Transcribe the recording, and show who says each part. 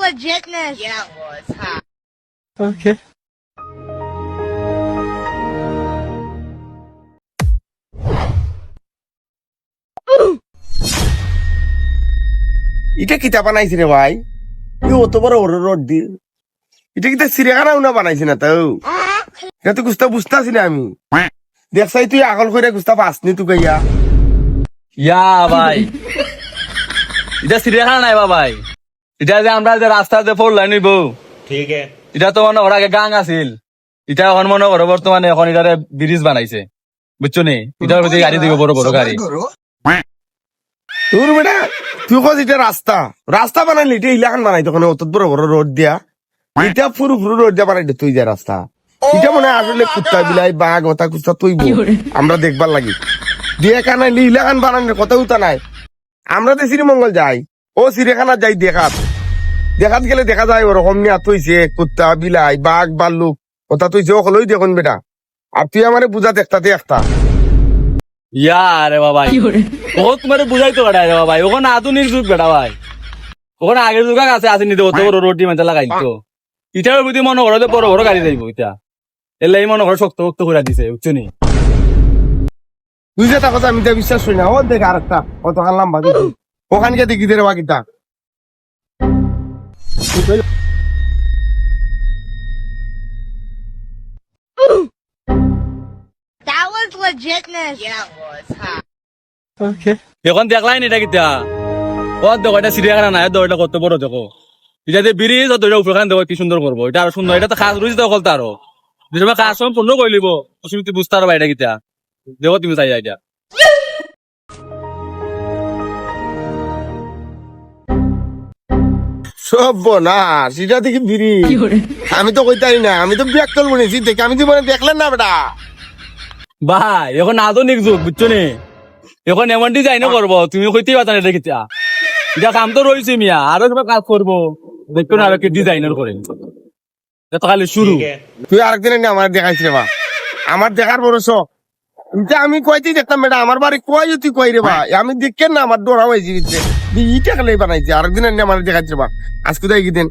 Speaker 1: legitness. Yeah, it was. Ha.
Speaker 2: Okay.
Speaker 3: এটা কিতা বানাইছি রে ভাই অত বড় রোড দি এটা কিতা চিড়িয়াখানা উনা বানাইছি না তো এটা তো গুস্তা বুঝতেছি না আমি দেখছাই তুই আগল করে গুস্তা পাসনি তুই গাইয়া
Speaker 2: ইয়া ভাই এটা চিড়িয়াখানা নাই ভাই এটা যে আমরা যে রাস্তাতে ফোর লাইন নিব
Speaker 4: ठीक है
Speaker 2: এটা তো মনে ওর আগে গাং আছিল এটা এখন মনে করো বর্তমানে এখন এটারে ব্রিজ বানাইছে বুঝছো নি এটার মধ্যে গাড়ি দিব বড় বড় গাড়ি
Speaker 3: তোর বেটা তুই কস এটা রাস্তা রাস্তা বানাইলি এটা ইলাকান বানাই তখন অত বড় বড় রোড দিয়া এটা পুরো পুরো রোড দিয়া বানাই তুই যা রাস্তা এটা মনে হয় আসলে কুত্তা বিলাই বাঘ ওটা কুত্তা তুই আমরা দেখবার লাগি দিয়ে কানাইলি ইলাকান বানানোর কথা উতা নাই আমরা তো শ্রীমঙ্গল যাই ও চিড়িয়াখানা যাই দেখাত দেখাত গেলে দেখা যায় ওরকম নিয়ে তুইছে কুত্তা বিলাই বাঘ বাল্লুক ওটা তুই যে ওগুলোই দেখুন বেটা আর তুই আমারে বুঝা দেখতাতে একটা
Speaker 2: ইয়া রে ভাই ও তোমার বুঝাইতো বেটা রে ভাই ওখানে আধুনিক যুগ বেটা ভাই ওখানে আগের যুগ আছে আসেনি তো অত বড় রোড মানে লাগাইতো ইটার বুদ্ধি মনে করো যে বড় বড় গাড়ি যাইব এটা এলাই মনে করো শক্ত শক্ত করে দিছে বুঝছো নি
Speaker 3: তুই যে তা কথা আমি তো বিশ্বাস করি না ও দেখ আর একটা অত হারলাম বাজে ওখানে গিয়ে দেখি রে বাকিটা
Speaker 1: That was legitness. Yeah, it was. Ha.
Speaker 3: ওকে
Speaker 2: এখন দেখলাই নি এটা কিতা ও দেখো এটা চিড়িয়াখানা নাই দেখো এটা কত বড় দেখো এটা যে ব্রিজ আর দুইটা উপরে দেখো কি সুন্দর করবো এটা আরো সুন্দর এটা তো খাস রুইজ দেখো তারও যদি কাজ সম্পূর্ণ করে লিব অসুবিধা বুঝতে পারবা এটা কিতা দেখো তুমি চাই এটা
Speaker 3: সব না সেটা দেখি বিড়ি আমি তো কইতারি না আমি তো ব্যাগ তোল বলেছি দেখি আমি জীবনে দেখলেন না বেটা
Speaker 2: ভাই এখন আধুনিক যুগ বুঝছো নি এখন এমন ডিজাইন করবো তুমি কইতেই পারতা না এটা কিতা এটা কাম তো রয়েছে মিয়া আরো সবাই কাজ করবো দেখো না আরো কি ডিজাইনার করে এটা তো খালি শুরু
Speaker 4: ठीक है
Speaker 3: তুই আরেকদিন এনে আমার দেখাইছি রে বা আমার দেখার বড় শখ আমি কইতেই দেখতাম বেটা আমার বাড়ি কই তুই কই রে বা আমি দেখেন না আমার ডোরা হয়েছে ইটা খেলে বানাইছি আরেকদিন এনে আমার দেখাইছি রে বা আজকে তো এই দিন